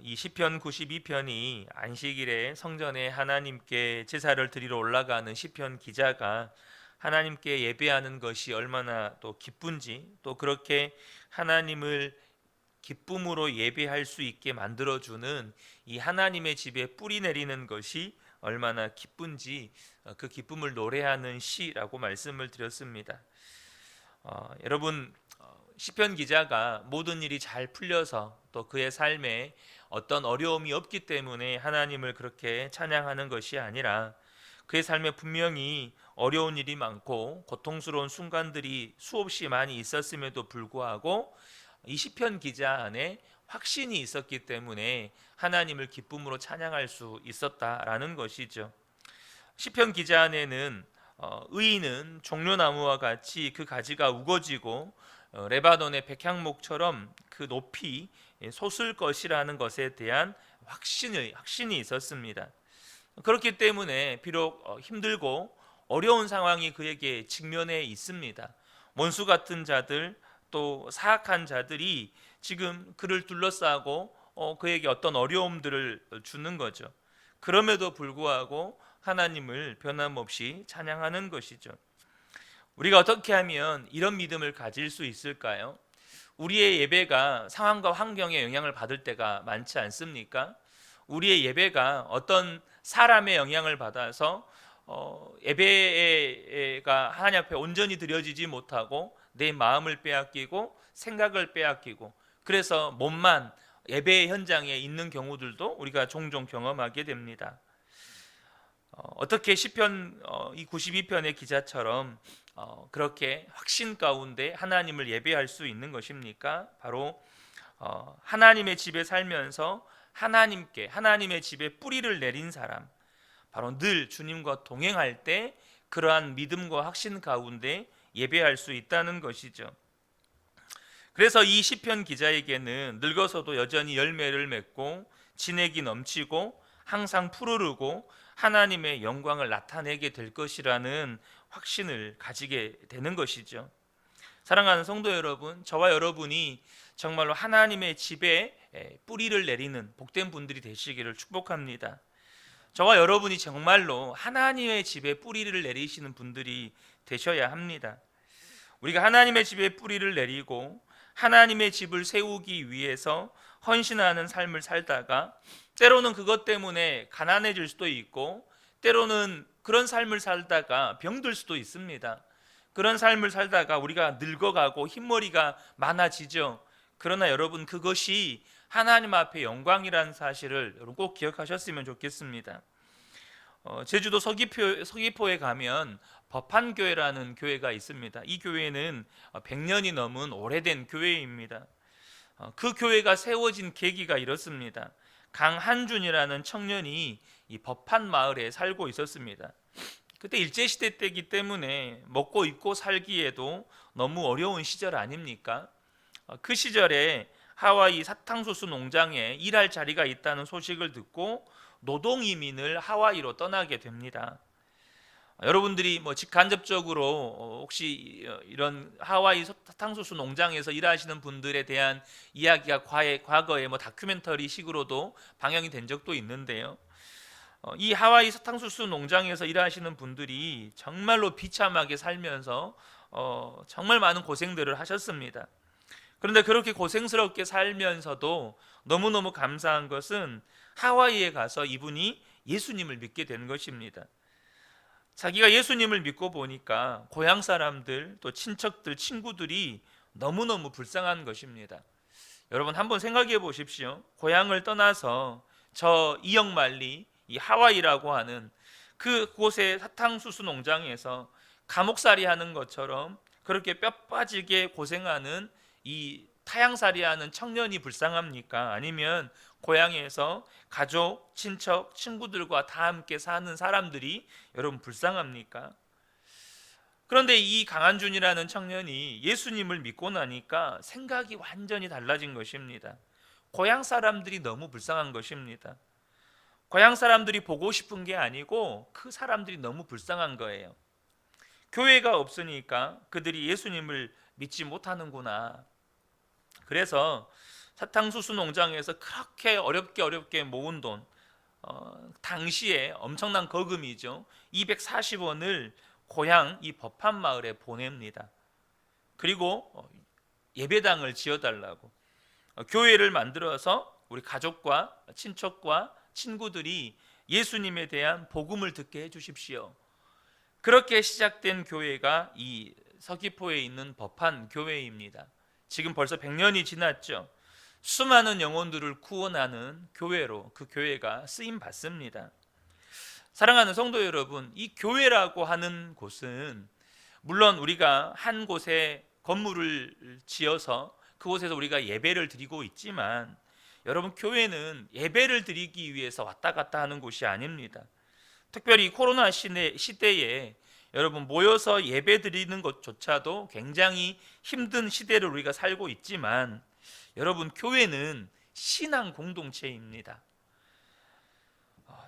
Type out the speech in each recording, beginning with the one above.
이 시편 92편이 안식일에 성전에 하나님께 제사를 드리러 올라가는 시편 기자가 하나님께 예배하는 것이 얼마나 또 기쁜지, 또 그렇게 하나님을 기쁨으로 예배할 수 있게 만들어주는 이 하나님의 집에 뿌리 내리는 것이 얼마나 기쁜지, 그 기쁨을 노래하는 시라고 말씀을 드렸습니다. 여러분, 시편 기자가 모든 일이 잘 풀려서 또 그의 삶에 어떤 어려움이 없기 때문에 하나님을 그렇게 찬양하는 것이 아니라, 그의 삶에 분명히 어려운 일이 많고 고통스러운 순간들이 수없이 많이 있었음에도 불구하고 이 시편 기자 안에 확신이 있었기 때문에 하나님을 기쁨으로 찬양할 수 있었다라는 것이죠. 시편 기자 안에는 의인은 종려나무와 같이 그 가지가 우거지고 레바논의 백향목처럼 그 높이 솟을 것이라는 것에 대한 확신이 있었습니다. 그렇기 때문에 비록 힘들고 어려운 상황이 그에게 직면해 있습니다. 원수 같은 자들, 또 사악한 자들이 지금 그를 둘러싸고 그에게 어떤 어려움들을 주는 거죠. 그럼에도 불구하고 하나님을 변함없이 찬양하는 것이죠. 우리가 어떻게 하면 이런 믿음을 가질 수 있을까요? 우리의 예배가 상황과 환경에 영향을 받을 때가 많지 않습니까? 우리의 예배가 어떤 사람의 영향을 받아서 예배가 하나님 앞에 온전히 드려지지 못하고 내 마음을 빼앗기고 생각을 빼앗기고, 그래서 몸만 예배 현장에 있는 경우들도 우리가 종종 경험하게 됩니다. 어떻게 시편 이 92편의 기자처럼 그렇게 확신 가운데 하나님을 예배할 수 있는 것입니까? 바로 하나님의 집에 살면서 하나님의 집에 뿌리를 내린 사람, 바로 늘 주님과 동행할 때 그러한 믿음과 확신 가운데 예배할 수 있다는 것이죠. 그래서 이 시편 기자에게는 늙어서도 여전히 열매를 맺고 진액이 넘치고 항상 푸르르고 하나님의 영광을 나타내게 될 것이라는 확신을 가지게 되는 것이죠. 사랑하는 성도 여러분, 저와 여러분이 정말로 하나님의 집에 뿌리를 내리는 복된 분들이 되시기를 축복합니다. 저와 여러분이 정말로 하나님의 집에 뿌리를 내리시는 분들이 되셔야 합니다. 우리가 하나님의 집에 뿌리를 내리고 하나님의 집을 세우기 위해서 헌신하는 삶을 살다가 때로는 그것 때문에 가난해질 수도 있고, 때로는 그런 삶을 살다가 병들 수도 있습니다. 그런 삶을 살다가 우리가 늙어가고 흰머리가 많아지죠. 그러나 여러분, 그것이 하나님 앞에 영광이라는 사실을 여러분 꼭 기억하셨으면 좋겠습니다. 제주도 서귀포에 가면 법한교회라는 교회가 있습니다. 이 교회는 100년이 넘은 오래된 교회입니다. 그 교회가 세워진 계기가 이렇습니다. 강한준이라는 청년이 이 법한 마을에 살고 있었습니다. 그때 일제시대 때이기 때문에 먹고 입고 살기에도 너무 어려운 시절 아닙니까? 그 시절에 하와이 사탕수수 농장에 일할 자리가 있다는 소식을 듣고 노동 이민을 하와이로 떠나게 됩니다. 여러분들이 직간접적으로 혹시 이런 하와이 사탕수수 농장에서 일하시는 분들에 대한 이야기가 과거에 다큐멘터리 식으로도 방영이 된 적도 있는데요. 이 하와이 사탕수수 농장에서 일하시는 분들이 정말로 비참하게 살면서 정말 많은 고생들을 하셨습니다. 그런데 그렇게 고생스럽게 살면서도 너무너무 감사한 것은 하와이에 가서 이분이 예수님을 믿게 된 것입니다. 자기가 예수님을 믿고 보니까 고향 사람들, 또 친척들, 친구들이 너무너무 불쌍한 것입니다. 여러분 한번 생각해 보십시오. 고향을 떠나서 저 이역만리 이 하와이라고 하는 그곳의 사탕수수 농장에서 감옥살이 하는 것처럼 그렇게 뼈 빠지게 고생하는 이 타향살이 하는 청년이 불쌍합니까? 아니면 고향에서 가족, 친척, 친구들과 다 함께 사는 사람들이 여러분 불쌍합니까? 그런데 이 강한준이라는 청년이 예수님을 믿고 나니까 생각이 완전히 달라진 것입니다. 고향 사람들이 너무 불쌍한 것입니다. 고향 사람들이 보고 싶은 게 아니고 그 사람들이 너무 불쌍한 거예요. 교회가 없으니까 그들이 예수님을 믿지 못하는구나. 그래서 사탕수수 농장에서 그렇게 어렵게 모은 돈, 당시에 엄청난 거금이죠. 240원을 고향 이 법한 마을에 보냅니다. 그리고 예배당을 지어달라고, 교회를 만들어서 우리 가족과 친척과 친구들이 예수님에 대한 복음을 듣게 해주십시오. 그렇게 시작된 교회가 이 서귀포에 있는 법한 교회입니다. 지금 벌써 100년이 지났죠. 수많은 영혼들을 구원하는 교회로 그 교회가 쓰임 받습니다. 사랑하는 성도 여러분, 이 교회라고 하는 곳은 물론 우리가 한 곳에 건물을 지어서 그곳에서 우리가 예배를 드리고 있지만, 여러분, 교회는 예배를 드리기 위해서 왔다 갔다 하는 곳이 아닙니다. 특별히 코로나 시대에 여러분, 모여서 예배 드리는 것조차도 굉장히 힘든 시대를 우리가 살고 있지만, 여러분, 교회는 신앙 공동체입니다.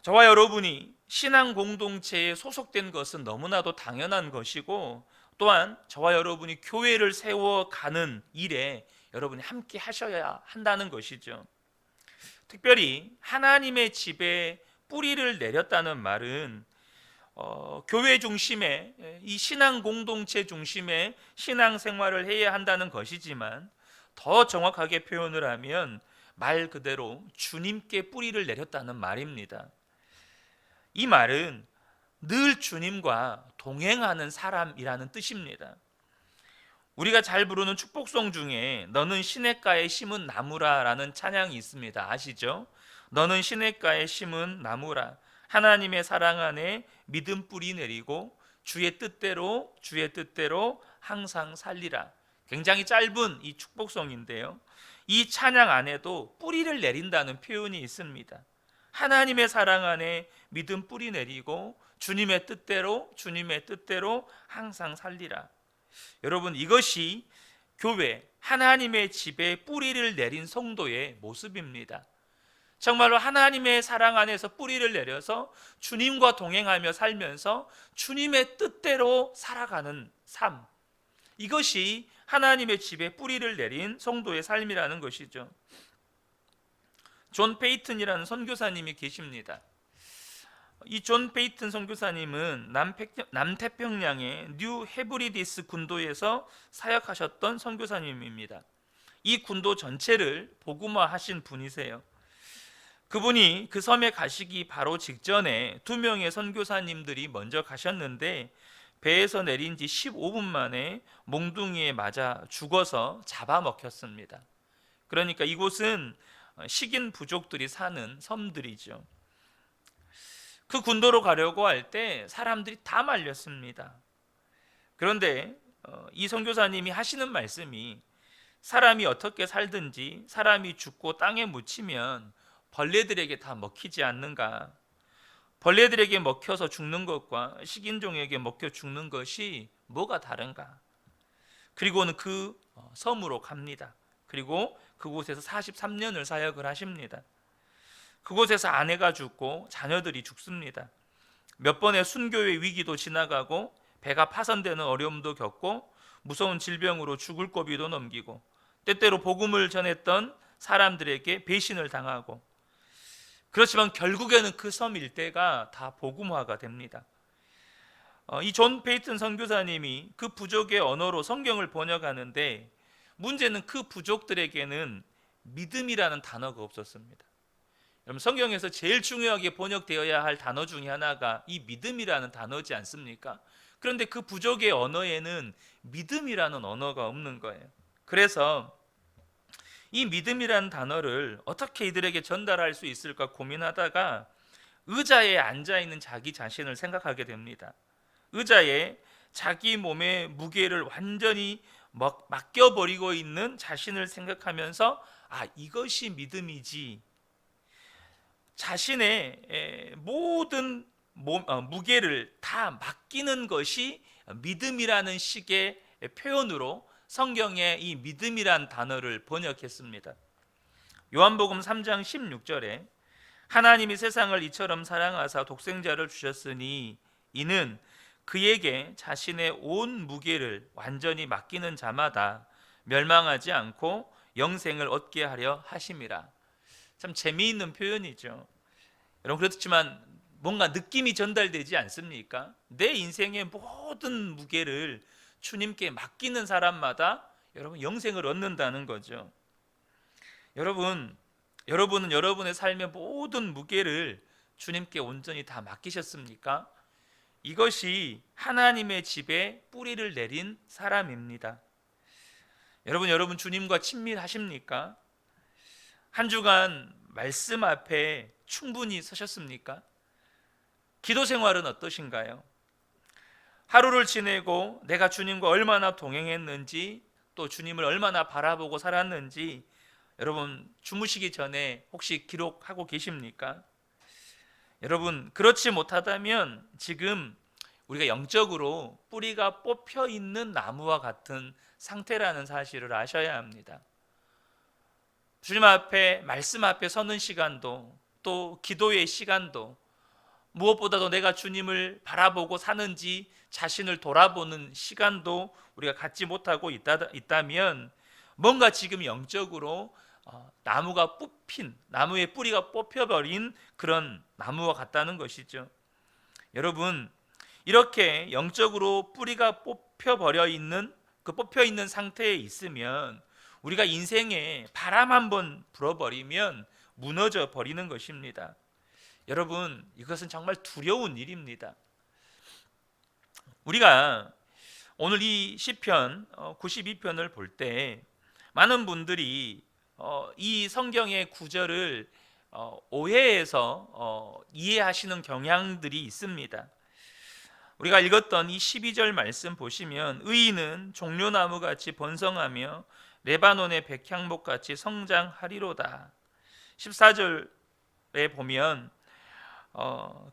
저와 여러분이 신앙 공동체에 소속된 것은 너무나도 당연한 것이고, 또한 저와 여러분이 교회를 세워가는 일에 여러분이 함께 하셔야 한다는 것이죠. 특별히 하나님의 집에 뿌리를 내렸다는 말은 교회 중심의, 이 신앙 공동체 중심의 신앙 생활을 해야 한다는 것이지만, 더 정확하게 표현을 하면 말 그대로 주님께 뿌리를 내렸다는 말입니다. 이 말은 늘 주님과 동행하는 사람이라는 뜻입니다. 우리가 잘 부르는 축복송 중에 너는 시냇가에 심은 나무라 라는 찬양이 있습니다. 아시죠? 너는 시냇가에 심은 나무라, 하나님의 사랑 안에 믿음 뿌리 내리고 주의 뜻대로 항상 살리라. 굉장히 짧은 이 축복송인데요, 이 찬양 안에도 뿌리를 내린다는 표현이 있습니다. 하나님의 사랑 안에 믿음 뿌리 내리고 주님의 뜻대로 항상 살리라. 여러분, 이것이 교회, 하나님의 집에 뿌리를 내린 성도의 모습입니다. 정말로 하나님의 사랑 안에서 뿌리를 내려서 주님과 동행하며 살면서 주님의 뜻대로 살아가는 삶, 이것이 하나님의 집에 뿌리를 내린 성도의 삶이라는 것이죠. 존 페이튼이라는 선교사님이 계십니다. 이 존 페이튼 선교사님은 남태평양의 뉴 헤브리디스 군도에서 사역하셨던 선교사님입니다. 이 군도 전체를 복음화하신 분이세요. 그분이 그 섬에 가시기 바로 직전에 2명의 선교사님들이 먼저 가셨는데, 배에서 내린 지 15분 만에 몽둥이에 맞아 죽어서 잡아먹혔습니다. 그러니까 이곳은 식인 부족들이 사는 섬들이죠. 그 군도로 가려고 할 때 사람들이 다 말렸습니다. 그런데 이 선교사님이 하시는 말씀이, 사람이 어떻게 살든지 사람이 죽고 땅에 묻히면 벌레들에게 다 먹히지 않는가? 벌레들에게 먹혀서 죽는 것과 식인종에게 먹혀 죽는 것이 뭐가 다른가? 그리고는 그 섬으로 갑니다. 그리고 그곳에서 43년을 사역을 하십니다. 그곳에서 아내가 죽고 자녀들이 죽습니다. 몇 번의 순교의 위기도 지나가고 배가 파손되는 어려움도 겪고 무서운 질병으로 죽을 고비도 넘기고 때때로 복음을 전했던 사람들에게 배신을 당하고, 그렇지만 결국에는 그 섬 일대가 다 복음화가 됩니다. 이 존 페이튼 선교사님이 그 부족의 언어로 성경을 번역하는데, 문제는 그 부족들에게는 믿음이라는 단어가 없었습니다. 여러분, 성경에서 제일 중요하게 번역되어야 할 단어 중에 하나가 이 믿음이라는 단어지 않습니까? 그런데 그 부족의 언어에는 믿음이라는 언어가 없는 거예요. 그래서 이 믿음이라는 단어를 어떻게 이들에게 전달할 수 있을까 고민하다가 의자에 앉아있는 자기 자신을 생각하게 됩니다. 의자에 자기 몸의 무게를 완전히 맡겨버리고 있는 자신을 생각하면서, 이것이 믿음이지. 자신의 모든 무게를 다 맡기는 것이 믿음이라는 식의 표현으로 성경에 이 믿음이란 단어를 번역했습니다. 요한복음 3장 16절에 하나님이 세상을 이처럼 사랑하사 독생자를 주셨으니 이는 그에게 자신의 온 무게를 완전히 맡기는 자마다 멸망하지 않고 영생을 얻게 하려 하심이라. 참 재미있는 표현이죠. 여러분, 그렇지만 뭔가 느낌이 전달되지 않습니까? 내 인생의 모든 무게를 주님께 맡기는 사람마다 여러분 영생을 얻는다는 거죠. 여러분은 여러분의 삶의 모든 무게를 주님께 온전히 다 맡기셨습니까? 이것이 하나님의 집에 뿌리를 내린 사람입니다. 여러분 주님과 친밀하십니까? 한 주간 말씀 앞에 충분히 서셨습니까? 기도 생활은 어떠신가요? 하루를 지내고 내가 주님과 얼마나 동행했는지, 또 주님을 얼마나 바라보고 살았는지 여러분 주무시기 전에 혹시 기록하고 계십니까? 여러분, 그렇지 못하다면 지금 우리가 영적으로 뿌리가 뽑혀 있는 나무와 같은 상태라는 사실을 아셔야 합니다. 주님 앞에, 말씀 앞에 서는 시간도, 또 기도의 시간도, 무엇보다도 내가 주님을 바라보고 사는지 자신을 돌아보는 시간도 우리가 갖지 못하고 있다면 뭔가 지금 영적으로 나무가 뽑힌, 나무의 뿌리가 뽑혀버린 그런 나무와 같다는 것이죠. 여러분, 이렇게 영적으로 뿌리가 뽑혀 있는 상태에 있으면 우리가 인생에 바람 한번 불어버리면 무너져 버리는 것입니다. 여러분, 이것은 정말 두려운 일입니다. 우리가 오늘 이 시편 92편을 볼 때 많은 분들이 이 성경의 구절을 오해해서 이해하시는 경향들이 있습니다. 우리가 읽었던 이 12절 말씀 보시면 의인은 종려나무같이 번성하며 레바논의 백향목같이 성장하리로다. 14절에 보면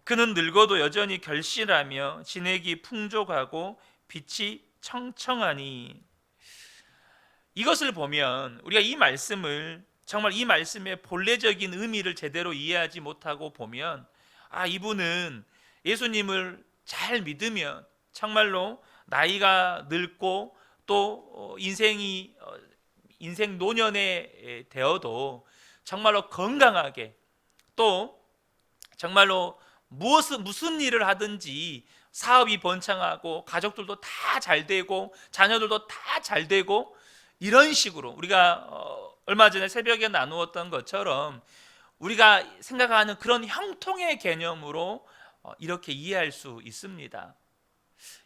그는 늙어도 여전히 결실하며 진액이 풍족하고 빛이 청청하니. 이것을 보면 우리가 이 말씀을 정말 이 말씀의 본래적인 의미를 제대로 이해하지 못하고 보면 이분은 예수님을 잘 믿으면 정말로 나이가 늙고 또 인생 노년에 되어도 정말로 건강하게, 또 정말로 무슨 일을 하든지 사업이 번창하고 가족들도 다 잘 되고 자녀들도 다 잘 되고, 이런 식으로 우리가 얼마 전에 새벽에 나누었던 것처럼 우리가 생각하는 그런 형통의 개념으로 이렇게 이해할 수 있습니다.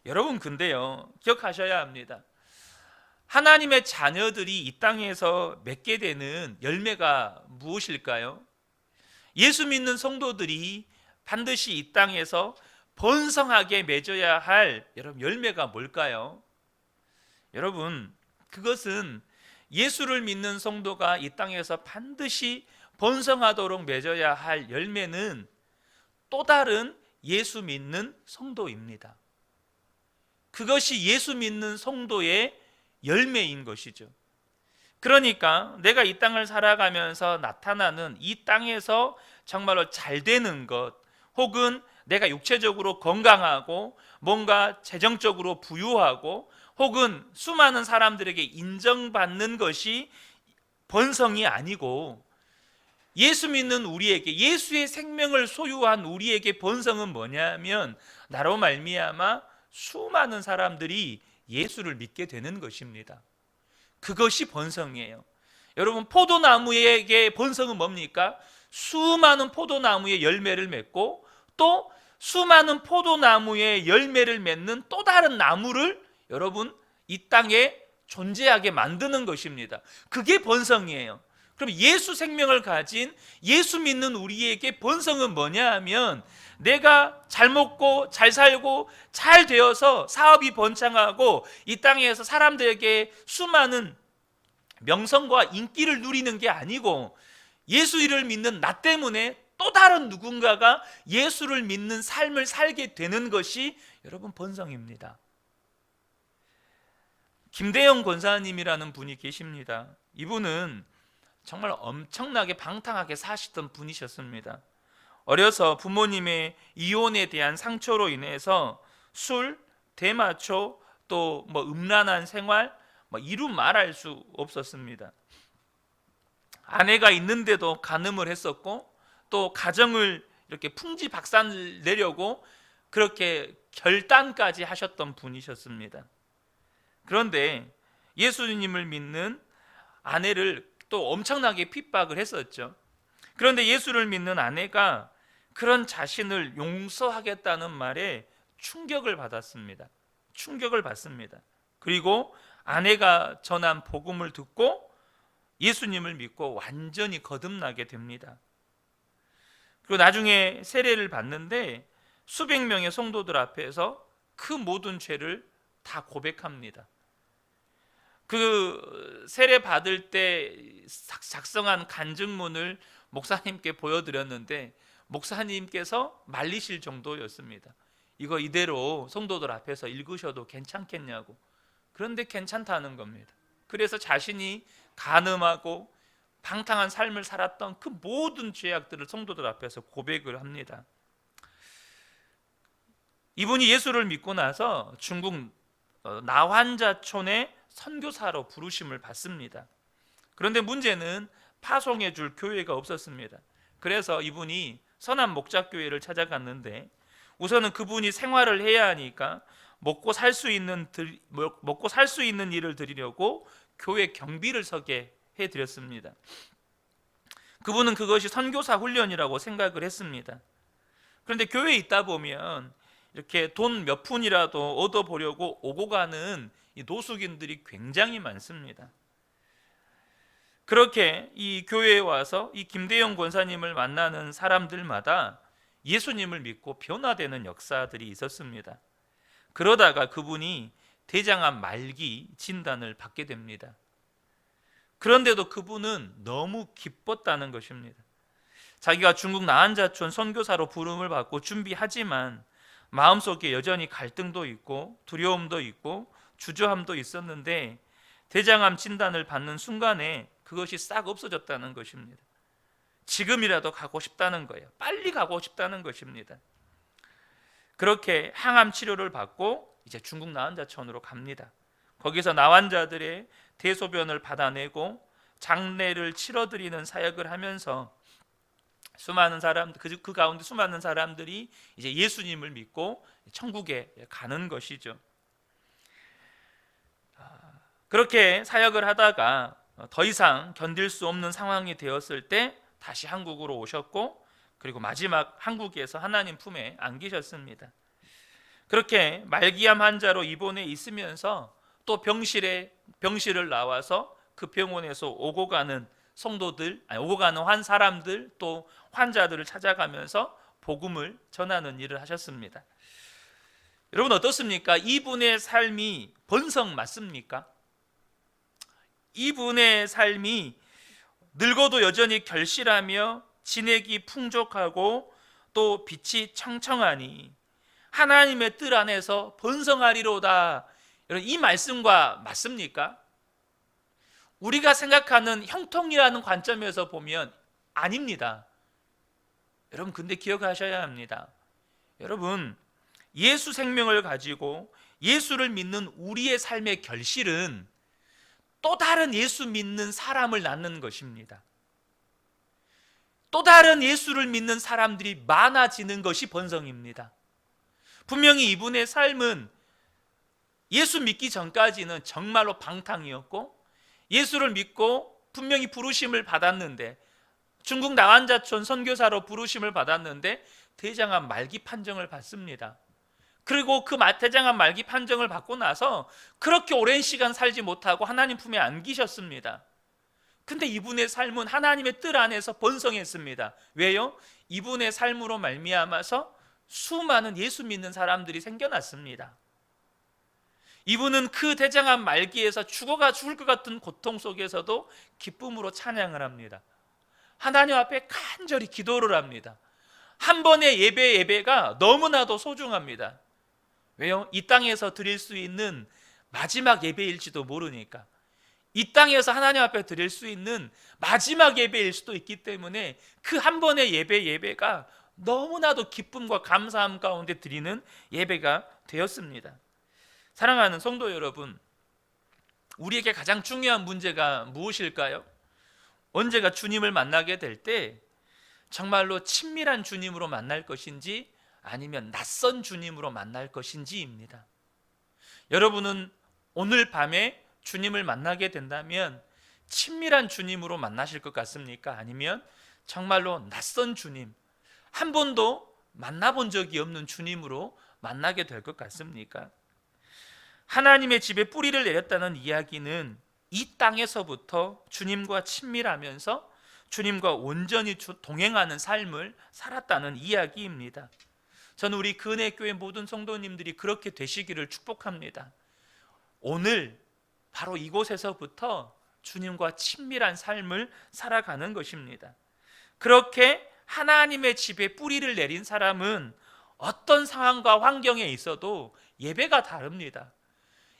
여러분, 근데요, 기억하셔야 합니다. 하나님의 자녀들이 이 땅에서 맺게 되는 열매가 무엇일까요? 예수 믿는 성도들이 반드시 이 땅에서 번성하게 맺어야 할 여러분 열매가 뭘까요? 여러분, 그것은 예수를 믿는 성도가 이 땅에서 반드시 번성하도록 맺어야 할 열매는 또 다른 예수 믿는 성도입니다. 그것이 예수 믿는 성도의 열매인 것이죠. 그러니까 내가 이 땅을 살아가면서 나타나는 이 땅에서 정말로 잘 되는 것, 혹은 내가 육체적으로 건강하고 뭔가 재정적으로 부유하고 혹은 수많은 사람들에게 인정받는 것이 번성이 아니고, 예수 믿는 우리에게, 예수의 생명을 소유한 우리에게 번성은 뭐냐면 나로 말미암아 수많은 사람들이 예수를 믿게 되는 것입니다. 그것이 번성이에요. 여러분, 포도나무에게 번성은 뭡니까? 수많은 포도나무의 열매를 맺고 또 수많은 포도나무의 열매를 맺는 또 다른 나무를 여러분 이 땅에 존재하게 만드는 것입니다. 그게 번성이에요. 그럼 예수 생명을 가진 예수 믿는 우리에게 번성은 뭐냐 하면, 내가 잘 먹고 잘 살고 잘 되어서 사업이 번창하고 이 땅에서 사람들에게 수많은 명성과 인기를 누리는 게 아니고, 예수를 믿는 나 때문에 또 다른 누군가가 예수를 믿는 삶을 살게 되는 것이 여러분 번성입니다. 김대영 권사님이라는 분이 계십니다. 이분은 정말 엄청나게 방탕하게 사시던 분이셨습니다. 어려서 부모님의 이혼에 대한 상처로 인해서 술, 대마초, 또 음란한 생활, 이루 말할 수 없었습니다. 아내가 있는데도 간음을 했었고 또 가정을 이렇게 풍지박산 내려고 그렇게 결단까지 하셨던 분이셨습니다. 그런데 예수님을 믿는 아내를 또 엄청나게 핍박을 했었죠. 그런데 예수를 믿는 아내가 그런 자신을 용서하겠다는 말에 충격을 받았습니다. 충격을 받습니다. 그리고 아내가 전한 복음을 듣고 예수님을 믿고 완전히 거듭나게 됩니다. 그리고 나중에 세례를 받는데 수백 명의 성도들 앞에서 그 모든 죄를 다 고백합니다. 그 세례 받을 때 작성한 간증문을 목사님께 보여드렸는데 목사님께서 말리실 정도였습니다. 이거 이대로 성도들 앞에서 읽으셔도 괜찮겠냐고. 그런데 괜찮다는 겁니다. 그래서 자신이 간음하고 방탕한 삶을 살았던 그 모든 죄악들을 성도들 앞에서 고백을 합니다. 이분이 예수를 믿고 나서 중국 나환자촌의 선교사로 부르심을 받습니다. 그런데 문제는 파송해 줄 교회가 없었습니다. 그래서 이분이 선한 목자교회를 찾아갔는데 우선은 그분이 생활을 해야 하니까 먹고 살 수 있는 일을 드리려고 교회 경비를 서게 해드렸습니다. 그분은 그것이 선교사 훈련이라고 생각을 했습니다. 그런데 교회에 있다 보면 이렇게 돈 몇 푼이라도 얻어보려고 오고 가는 이 노숙인들이 굉장히 많습니다. 그렇게 이 교회에 와서 이 김대영 권사님을 만나는 사람들마다 예수님을 믿고 변화되는 역사들이 있었습니다. 그러다가 그분이 대장암 말기 진단을 받게 됩니다. 그런데도 그분은 너무 기뻤다는 것입니다. 자기가 중국 나한자촌 선교사로 부름을 받고 준비하지만 마음속에 여전히 갈등도 있고 두려움도 있고 주저함도 있었는데 대장암 진단을 받는 순간에 그것이 싹 없어졌다는 것입니다. 지금이라도 가고 싶다는 거예요. 빨리 가고 싶다는 것입니다. 그렇게 항암 치료를 받고 이제 중국 나환자촌으로 갑니다. 거기서 나환자들의 대소변을 받아내고 장례를 치러드리는 사역을 하면서 수많은 사람 그 가운데 수많은 사람들이 이제 예수님을 믿고 천국에 가는 것이죠. 그렇게 사역을 하다가 더 이상 견딜 수 없는 상황이 되었을 때 다시 한국으로 오셨고 그리고 마지막 한국에서 하나님 품에 안기셨습니다. 그렇게 말기암 환자로 입원해 있으면서 또 병실을 나와서 그 병원에서 오고 가는 성도들, 오고 가는 사람들 또 환자들을 찾아가면서 복음을 전하는 일을 하셨습니다. 여러분 어떻습니까? 이분의 삶이 번성 맞습니까? 이분의 삶이 늙어도 여전히 결실하며 진액이 풍족하고 또 빛이 청청하니 하나님의 뜻 안에서 번성하리로다. 여러분 이 말씀과 맞습니까? 우리가 생각하는 형통이라는 관점에서 보면 아닙니다. 여러분 근데 기억하셔야 합니다. 여러분 예수 생명을 가지고 예수를 믿는 우리의 삶의 결실은 또 다른 예수 믿는 사람을 낳는 것입니다. 또 다른 예수를 믿는 사람들이 많아지는 것이 번성입니다. 분명히 이분의 삶은 예수 믿기 전까지는 정말로 방탕이었고 예수를 믿고 분명히 부르심을 받았는데 중국 나환자촌 선교사로 부르심을 받았는데 대장암 말기 판정을 받습니다. 그리고 그 대장암 말기 판정을 받고 나서 그렇게 오랜 시간 살지 못하고 하나님 품에 안기셨습니다. 근데 이분의 삶은 하나님의 뜻 안에서 번성했습니다. 왜요? 이분의 삶으로 말미암아서 수많은 예수 믿는 사람들이 생겨났습니다. 이분은 그 대장암 말기에서 죽을 것 같은 고통 속에서도 기쁨으로 찬양을 합니다. 하나님 앞에 간절히 기도를 합니다. 한 번의 예배가 너무나도 소중합니다. 왜요? 이 땅에서 드릴 수 있는 마지막 예배일지도 모르니까. 이 땅에서 하나님 앞에 드릴 수 있는 마지막 예배일 수도 있기 때문에 그 한 번의 예배가 너무나도 기쁨과 감사함 가운데 드리는 예배가 되었습니다. 사랑하는 성도 여러분, 우리에게 가장 중요한 문제가 무엇일까요? 언제가 주님을 만나게 될 때 정말로 친밀한 주님으로 만날 것인지 아니면 낯선 주님으로 만날 것인지입니다. 여러분은 오늘 밤에 주님을 만나게 된다면 친밀한 주님으로 만나실 것 같습니까? 아니면 정말로 낯선 주님, 한 번도 만나본 적이 없는 주님으로 만나게 될 것 같습니까? 하나님의 집에 뿌리를 내렸다는 이야기는 이 땅에서부터 주님과 친밀하면서 주님과 온전히 동행하는 삶을 살았다는 이야기입니다. 저는 우리 근혜교회 모든 성도님들이 그렇게 되시기를 축복합니다. 오늘 바로 이곳에서부터 주님과 친밀한 삶을 살아가는 것입니다. 그렇게 하나님의 집에 뿌리를 내린 사람은 어떤 상황과 환경에 있어도 예배가 다릅니다.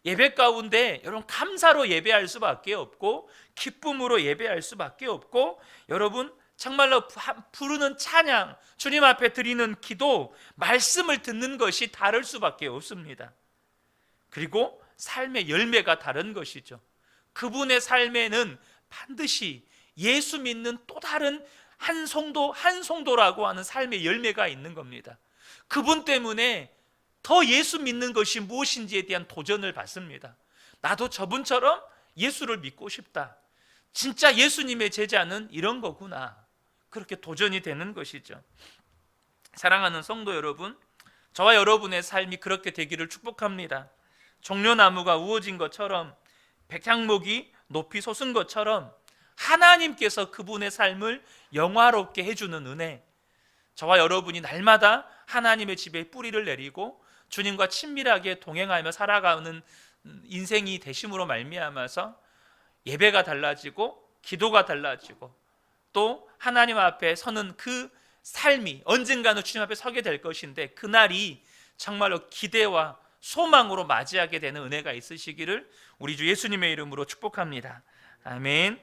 예배 가운데 여러분 감사로 예배할 수밖에 없고 기쁨으로 예배할 수밖에 없고 여러분 정말로 부르는 찬양, 주님 앞에 드리는 기도, 말씀을 듣는 것이 다를 수밖에 없습니다. 그리고 삶의 열매가 다른 것이죠. 그분의 삶에는 반드시 예수 믿는 또 다른 한 성도라고 하는 삶의 열매가 있는 겁니다. 그분 때문에 더 예수 믿는 것이 무엇인지에 대한 도전을 받습니다. 나도 저분처럼 예수를 믿고 싶다. 진짜 예수님의 제자는 이런 거구나. 그렇게 도전이 되는 것이죠. 사랑하는 성도 여러분, 저와 여러분의 삶이 그렇게 되기를 축복합니다. 종려나무가 우거진 것처럼 백향목이 높이 솟은 것처럼 하나님께서 그분의 삶을 영화롭게 해주는 은혜, 저와 여러분이 날마다 하나님의 집에 뿌리를 내리고 주님과 친밀하게 동행하며 살아가는 인생이 되심으로 말미암아서 예배가 달라지고 기도가 달라지고 또 하나님 앞에 서는 그 삶이 언젠가는 주님 앞에 서게 될 것인데 그날이 정말로 기대와 소망으로 맞이하게 되는 은혜가 있으시기를 우리 주 예수님의 이름으로 축복합니다. 아멘.